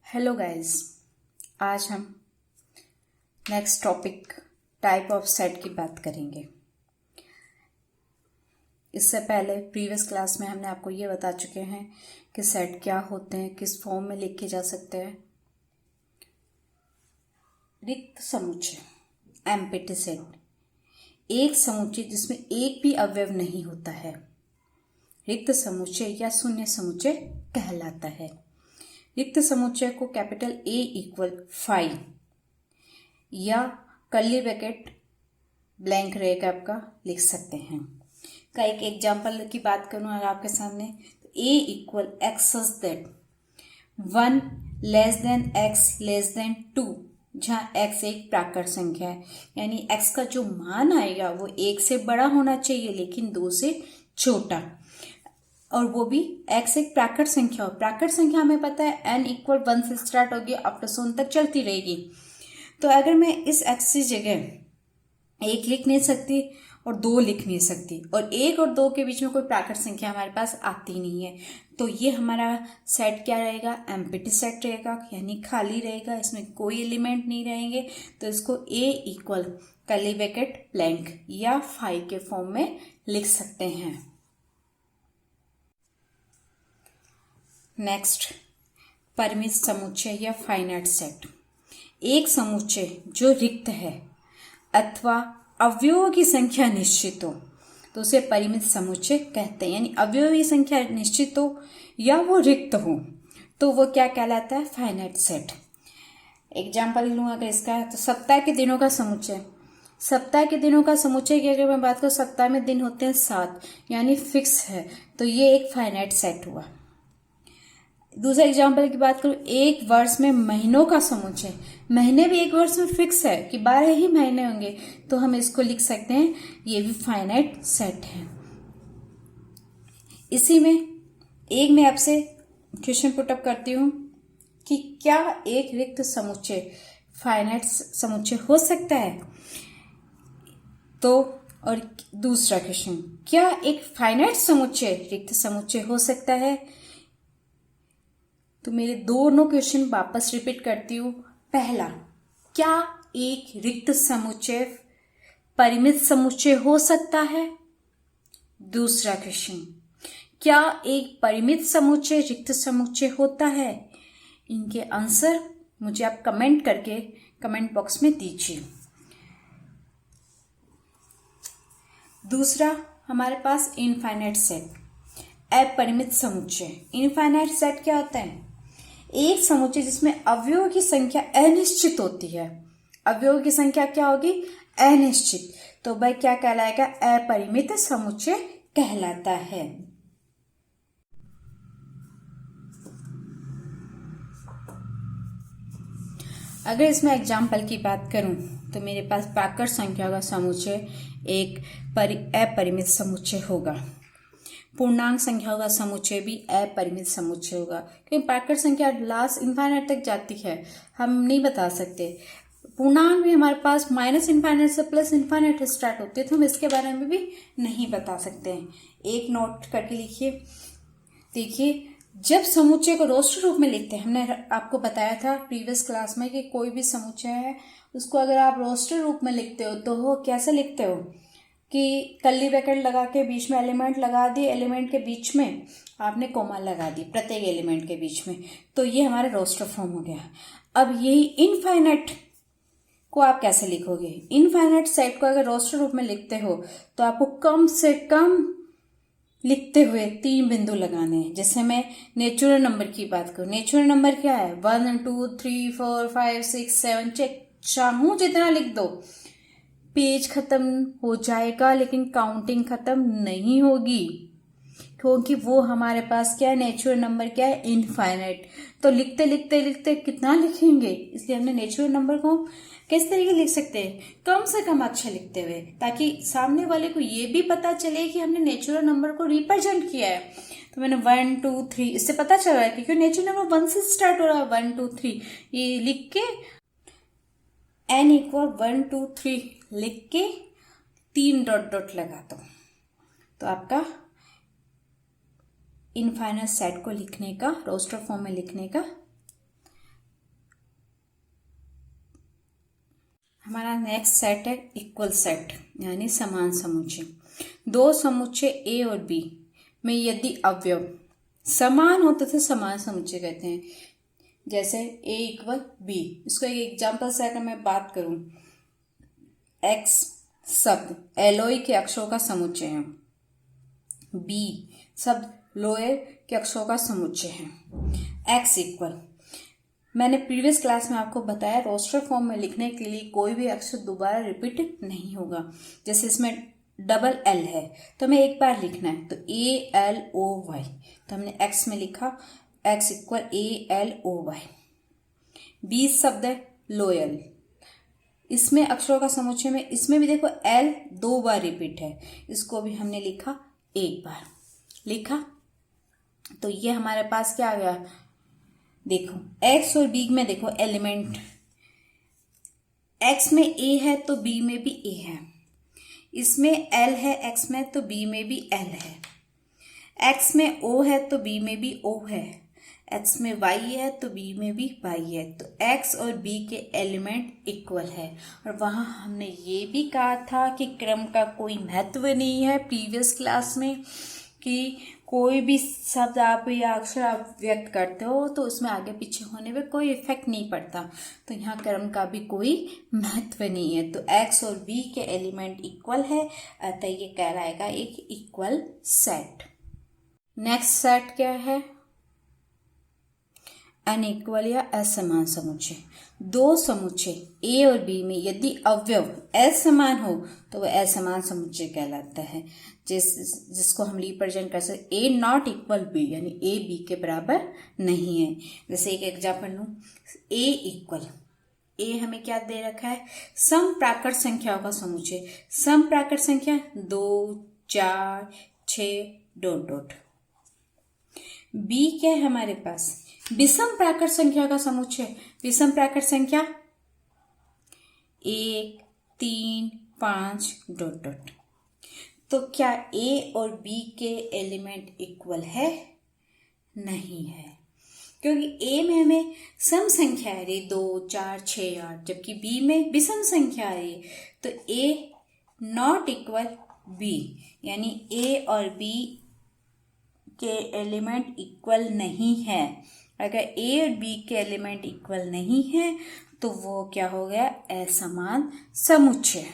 Hello guys. आज हम next topic type of set की बात करेंगे। इससे पहले प्रीवियस क्लास में हमने आपको ये बता चुके हैं कि सेट क्या होते हैं, किस फॉर्म में लिखे जा सकते हैं। रिक्त समुच्चय, एम्प्टी सेट, एक समुच्चय जिसमें एक भी अवयव नहीं होता है रिक्त समुच्चय या शून्य समुच्चय कहलाता है। रिक्त समुच्चय को कैपिटल A इक्वल 5 या कर्ली ब्रैकेट ब्लैंक रहेगा आपका लिख सकते हैं। का एक एग्जाम्पल की बात करूं अगर आपके सामने, तो A equal x such that 1 less than x less than 2, जहाँ x एक प्राकृत संख्या है, यानी x का जो मान आएगा वो 1 से बड़ा होना चाहिए लेकिन 2 से छोटा, और वो भी x एक प्राकृत संख्या हो। प्राकृत संख्या हमें पता है n इक्वल 1 से स्टार्ट होगी अप टू 100 तक चलती रहेगी। तो अगर मैं इस x की जगह 1 लिख नहीं सकती और 2 लिख नहीं सकती, और 1 और 2 के बीच में कोई प्राकृत संख्या हमारे पास आती नहीं है, तो ये हमारा सेट क्या रहेगा? एम्प्टी सेट रहेगा, यानी खाली रहेगा, इसमें कोई एलिमेंट नहीं रहेंगे। तो इसको A equal curly bracket blank या 5 के फॉर्म में लिख सकते हैं। नेक्स्ट, परिमित समुच्चय या फाइनाइट सेट। एक समुच्चय जो रिक्त है अथवा अवयवों की संख्या निश्चित हो तो उसे परिमित समुच्चय कहते हैं, यानी अवयवों की संख्या निश्चित हो या वो रिक्त हो तो वो क्या कहलाता है? Finite set. एग्जाम्पल लूँ अगर इसका, तो सप्ताह के दिनों का समुच्चय। सप्ताह के दिनों का समुच्चय की अगर मैं बात करूँ, सप्ताह में दिन होते हैं 7, यानी फिक्स है, तो ये एक फाइनाइट सेट हुआ। दूसरा एग्जाम्पल की बात करूं, एक वर्ष में महीनों का समुच्चय। महीने भी एक वर्ष में फिक्स है कि 12 ही महीने होंगे, तो हम इसको लिख सकते हैं, ये भी फाइनाइट सेट है। इसी में एक मैं आपसे क्वेश्चन पुटअप करती हूं कि क्या एक रिक्त समुच्चय फाइनाइट समुच्चय हो सकता है? तो और दूसरा क्वेश्चन, क्या एक फाइनाइट समुच्चय रिक्त समुच्चय हो सकता है? तो मेरे दोनों क्वेश्चन वापस रिपीट करती हूँ। पहला, क्या एक रिक्त समुच्चय परिमित समुच्चय हो सकता है? दूसरा क्वेश्चन, क्या एक परिमित समुच्चय रिक्त समुच्चय होता है? इनके आंसर मुझे आप कमेंट करके कमेंट बॉक्स में दीजिए। दूसरा हमारे पास इनफाइनाइट सेट, अपरिमित समुच्चय। इनफाइनाइट सेट क्या होता है? एक समुच्चय जिसमें अवयवों की संख्या अनिश्चित होती है। अवयवों की संख्या क्या होगी? अनिश्चित। तो भाई क्या कहलाएगा? अपरिमित समुच्चय कहलाता है। अगर इसमें एग्जाम्पल की बात करूं तो मेरे पास प्राकृत संख्या का समुच्चय एक अपरिमित समुच्चय होगा। पूर्णांक संख्याओं का समुच्चय भी अपरिमित समुच्चय होगा, क्योंकि प्राकृत संख्या लास्ट इनफाइनाइट तक जाती है, हम नहीं बता सकते। पूर्णांक भी हमारे पास माइनस इनफाइनाइट से प्लस इनफाइनाइट स्टार्ट होते हैं, तो हम इसके बारे में भी नहीं बता सकते हैं। एक नोट करके लिखिए। देखिए, जब समुच्चय को रोस्टर रूप में लिखते हैं, हमने आपको बताया था प्रीवियस क्लास में कि कोई भी समुच्चय है उसको अगर आप रोस्टर रूप में लिखते हो तो वो कैसे लिखते हो कि कर्ली ब्रैकेट लगा के बीच में एलिमेंट लगा दिए, एलिमेंट के बीच में आपने कोमा लगा दी प्रत्येक एलिमेंट के बीच में, तो ये हमारा रोस्टर फॉर्म हो गया। अब यही इनफाइनाइट को आप कैसे लिखोगे? इनफाइनाइट सेट को अगर रोस्टर रूप में लिखते हो तो आपको कम से कम लिखते हुए 3 बिंदु लगाने हैं। जैसे मैं नेचुरल नंबर की बात करूं, नेचुरल नंबर क्या है? 1 2 3 4 5 6 7, चेक चाहूं जितना लिख दो, पेज खत्म हो जाएगा लेकिन काउंटिंग खत्म नहीं होगी, क्योंकि वो हमारे पास क्या है? नेचुरल नंबर क्या है? इनफाइनाइट। तो लिखते लिखते लिखते कितना लिखेंगे, इसलिए हमने नेचुरल नंबर को किस तरीके लिख सकते हैं? कम से कम अक्षर लिखते हुए, ताकि सामने वाले को ये भी पता चले कि हमने नेचुरल नंबर को रिप्रेजेंट किया है। तो मैंने 1 2 3, इससे पता चल रहा है क्योंकि नेचुरल नंबर 1 से स्टार्ट हो रहा है, 1 2 3 ये लिख के n इक्वल 1 2 3 लिख के 3 डॉट डॉट लगा दो, तो आपका इनफाइनाइट सेट को लिखने का, रोस्टर फॉर्म में लिखने का हमारा नेक्स्ट सेट है इक्वल सेट यानी समान समुच्चय। दो समुच्चय ए और बी में यदि अवयव समान हो तो समान समुच्चय कहते हैं। जैसे ए इक्वल बी, इसको एक एग्जाम्पल से अगर मैं बात करूं, एक्स शब्द एलोई के अक्षरों का समुच्चय है, बी शब्द लोअर के अक्षरों का समुच्चय है। एक्स इक्वल, मैंने प्रीवियस क्लास में आपको बताया रोस्टर फॉर्म में लिखने के लिए कोई भी अक्षर दोबारा रिपीट नहीं होगा। जैसे इसमें डबल एल है तो हमें एक बार लिखना है, तो ए एल ओ वाई, तो हमने एक्स में लिखा X equal A L O Y. B शब्द है लोयल, इसमें अक्षरों का समुच्चय में इसमें भी देखो एल 2 बार रिपीट है, इसको भी हमने लिखा एक बार लिखा। तो ये हमारे पास क्या आ गया, देखो एक्स और बी में देखो एलिमेंट, एक्स में ए है तो बी में भी ए है, इसमें एल है एक्स में तो बी में भी एल है, एक्स में ओ है तो बी में भी ओ है, एक्स में वाई है तो बी में भी वाई है। तो एक्स और बी के एलिमेंट इक्वल है। और वहाँ हमने ये भी कहा था कि क्रम का कोई महत्व नहीं है प्रीवियस क्लास में, कि कोई भी शब्द आप या अक्षर आप व्यक्त करते हो तो उसमें आगे पीछे होने में कोई इफेक्ट नहीं पड़ता। तो यहाँ क्रम का भी कोई महत्व नहीं है। तो एक्स और बी के एलिमेंट इक्वल है, अतः ये कहलाएगा एक इक्वल सेट। नेक्स्ट सेट क्या है, अनइक्वल या असमान समुच्चय। दो समुच्चय ए और बी में यदि अवयव असमान हो तो वह असमान समुच्चय कहलाता है। जिसको हम रिप्रेजेंट कर सकते, ए नॉट इक्वल बी यानी ए बी के बराबर नहीं है। जैसे एक एग्जाम्पल लूं, ए इक्वल, ए हमें क्या दे रखा है, सम प्राकृत संख्याओं का समुच्चय। सम प्राकृत संख्या 2 4 6 डॉट डॉट। बी क्या है हमारे पास, विषम प्राकृत संख्या का समुच्चय। विषम प्राकृत संख्या 1 3 5 डॉट डॉट। तो क्या ए और बी के एलिमेंट इक्वल है, नहीं है, क्योंकि ए में हमें सम संख्या आ रही 2 4 6 8, जबकि बी में विषम संख्या आ रही है। तो ए नॉट इक्वल बी यानी ए और बी के एलिमेंट इक्वल नहीं है। अगर ए और बी के एलिमेंट इक्वल नहीं है तो वो क्या हो गया, असमान समुच्चय।